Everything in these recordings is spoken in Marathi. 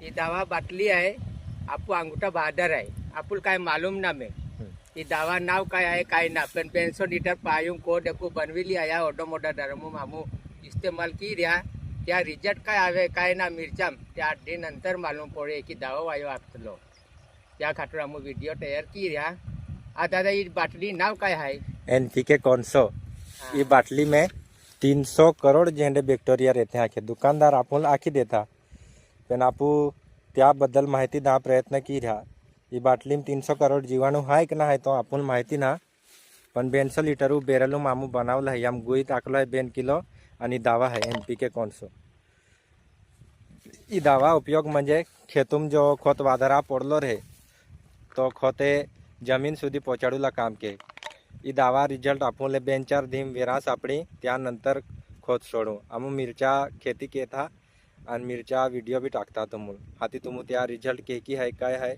ये दवा बाटली आहे. आपू अंगूठा बहादर आहे. आपू काय मालूम ना में ये दवा नाव काय आहे काय ना पण 500 लीटर पायूं को देखो बनविली आया ओडो मोडा धर्मो मामू इस्तेमाल की રહ્યા ત્યાં રિઝલ્ટ काय આવે काय ના મિર્ચામ त्या 8 दिन नंतर मालूम પડે की દવા વાયો આપતલો त्या खातर हम वीडियो तैयार की રહ્યા आ दादा ये बाटली नाव काय आहे एनपीके 100 ये बाटली में 300 करोड़ झेंडे बैक्टेरिया रहते हैं आखे दुकानदार आपण आखी देता पण आपू त्याबद्दल माहिती दा प्रयत्न की रहा ही बाटली में 300 करोड़ जीवाणु है कि ना है तो आपण माहिती ना पण 200 लिटर बेरलू मामू बनावलं है हम गुई टाकलो है 2 किलो आणि दावा है एनपीके 100 ई दावा उपयोग म्हणजे खेतुम जो खत वादरा पडलो रहे तो खते जमीन सुधी पહોંચાડુલા काम के ई दावा रिझल्ट आपण 2-4 दिन वेरा सापडी त्यानंतर खत सोडू आम्ही मिरच्या खेती केता आणि मिरच्या व्हिडिओ बी टाकता तुमून हाती तुमू त्या रिझल्ट के की है काय है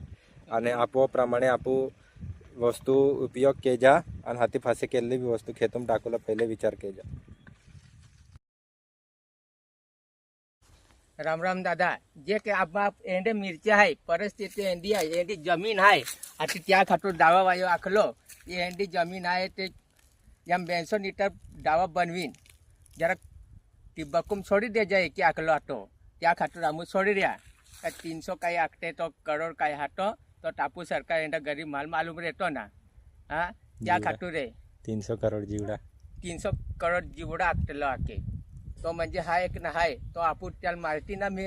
आणि आपो प्रमाणे आपू वस्तू उपयोग के जा आणि हाती फासे केलेली बी वस्तू खेतूम टाकूला पहिले विचार के जा. राम राम दादा जे के आप एंडे मिरच्या आहे परिस्थिती एंडी आहे एंडी जमीन आहे आता त्या खातर दावा वायो आखलो ये एंडी जमीन आहे ते यम 200 लीटर दावा बनवीन जरा टिबकुम छोड़ी दे जाए की आखलो आतो त्या खातर आमू छोड़ी रहा 300 काय आखते तो करोड़ काय हातो तो टापू सरकार एंडा गरीब माल मालूम रहतो ना हाँ त्या खातर रे 300 करोड़ जीवडा 300 करोड़ जीवडा आखतेलो आके तो म्हणजे हाय एक ना हाय तो आपू त्याला माहिती ना मी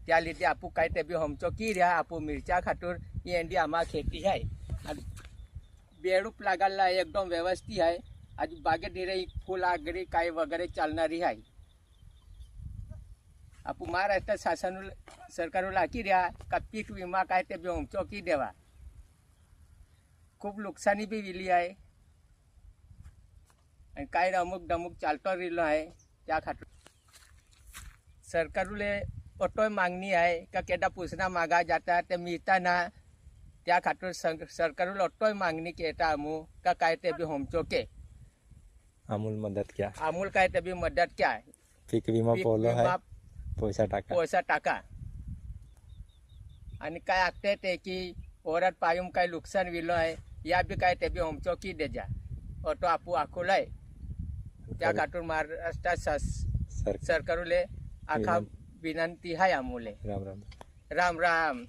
त्या लिथे आपू काय ते बी हमचो की रहा आपू मिरच्या खातर ही एंडी आम्हा खेती आहे आणि बेडूप लागायला एकदम व्यवस्थित आहे आज बागेत निरे फुल आगरी काय वगैरे चालणारी आहे आपू महाराष्ट्र शासन सरकारला की रहा का पीक विमा काय ते बी हमचो की देवा खूप नुकसानी बी विली आहे आणि काय अमुक डमुक चालतो रिलो आहे त्या खातर सरकारले ऑटो मागणी आहे का केडा पूछना मागा जाता ते मिळता ना त्या खातर सरकारले ऑटो मागणी केता आमू का काय ते बी हमचो के अमूल मदत क्या अमूल काय ते बी मदत क्या पीक विमा पोलो है पैसा टाका आणि काय आखते ते की ओरात पायूम काय नुकसान विलो आहे या बी काय ते बी हमचो की दे जा ऑटो आपू आखोलाय त्या खातर महाराष्ट्र सरकारले आखा विनंती आहे आमूले राम राम राम राम.